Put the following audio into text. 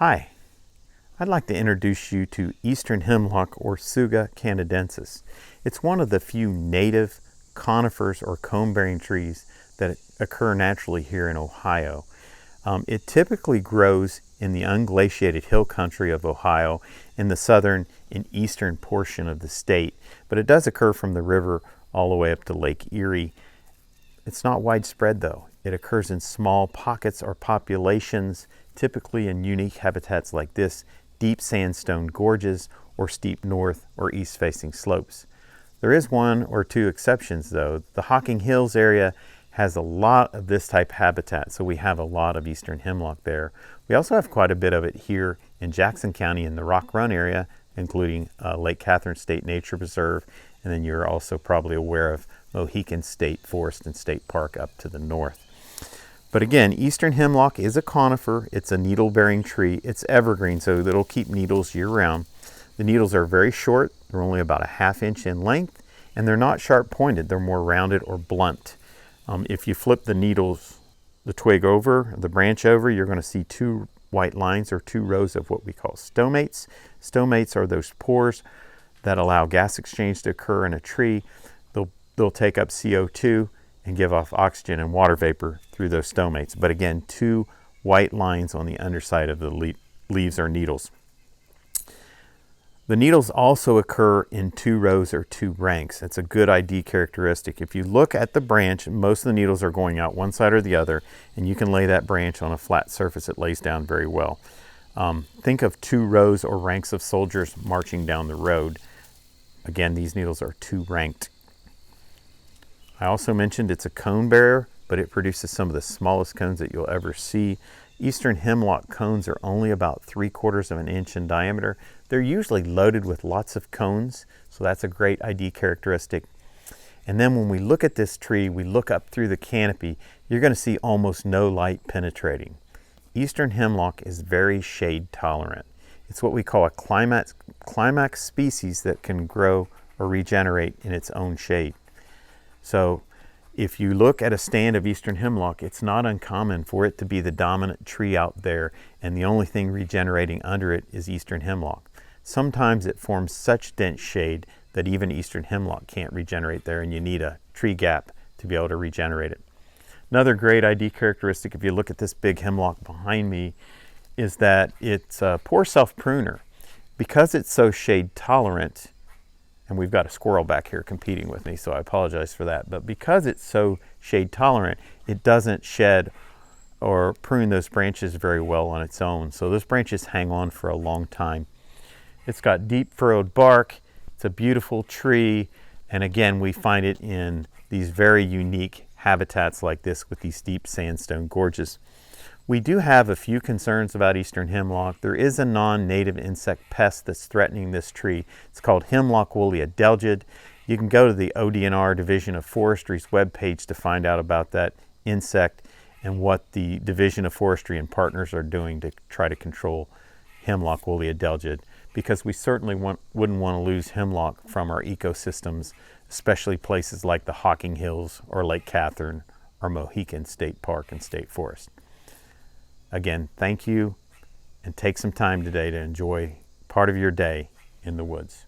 Hi, I'd like to introduce you to eastern hemlock or Tsuga canadensis. It's one of the few native conifers or cone-bearing trees that occur naturally here in Ohio. It typically grows in the unglaciated hill country of Ohio in the southern and eastern portion of the state, but it does occur from the river all the way up to Lake Erie. It's not widespread though. It occurs in small pockets or populations, typically in unique habitats like this, deep sandstone gorges or steep north or east facing slopes. There is one or two exceptions though. The Hocking Hills area has a lot of this type habitat, so we have a lot of eastern hemlock there. We also have quite a bit of it here in Jackson County in the Rock Run area, including Lake Catherine State Nature Preserve, and then you're also probably aware of Mohican State Forest and State Park up to the north. But again, eastern hemlock is a conifer. It's a needle-bearing tree. It's evergreen, so it'll keep needles year-round. The needles are very short. They're only about a ½ inch in length, and they're not sharp-pointed. They're more rounded or blunt. If you flip the twig over, the branch over, you're going to see two white lines or two rows of what we call stomates. Stomates are those pores that allow gas exchange to occur in a tree. They'll take up CO2 and give off oxygen and water vapor through those stomates. But again, two white lines on the underside of the leaves or needles. The needles also occur in two rows or two ranks. It's a good ID characteristic. If you look at the branch, most of the needles are going out one side or the other, and you can lay that branch on a flat surface. It lays down very well. Think of two rows or ranks of soldiers marching down the road. Again, these needles are two ranked. I also mentioned it's a cone bearer, but it produces some of the smallest cones that you'll ever see. Eastern hemlock cones are only about 3/4 inch in diameter. They're usually loaded with lots of cones, so that's a great ID characteristic. And then when we look at this tree, we look up through the canopy, you're going to see almost no light penetrating. Eastern hemlock is very shade tolerant. It's what we call a climax species that can grow or regenerate in its own shade. So if you look at a stand of eastern hemlock, it's not uncommon for it to be the dominant tree out there, and the only thing regenerating under it is eastern hemlock. Sometimes it forms such dense shade that even eastern hemlock can't regenerate there, and you need a tree gap to be able to regenerate it. Another great ID characteristic, if you look at this big hemlock behind me, is that it's a poor self-pruner. Because it's so shade tolerant, and we've got a squirrel back here competing with me, so I apologize for that. But because it's so shade tolerant, it doesn't shed or prune those branches very well on its own. So those branches hang on for a long time. It's got deep furrowed bark. It's a beautiful tree. And again, we find it in these very unique habitats like this with these deep sandstone gorges. We do have a few concerns about eastern hemlock. There is a non-native insect pest that's threatening this tree. It's called Hemlock woolly adelgid. You can go to the ODNR Division of Forestry's webpage to find out about that insect and what the Division of Forestry and partners are doing to try to control Hemlock woolly adelgid, because we certainly wouldn't want to lose hemlock from our ecosystems, especially places like the Hocking Hills or Lake Catherine or Mohican State Park and State Forest. Again, thank you, and take some time today to enjoy part of your day in the woods.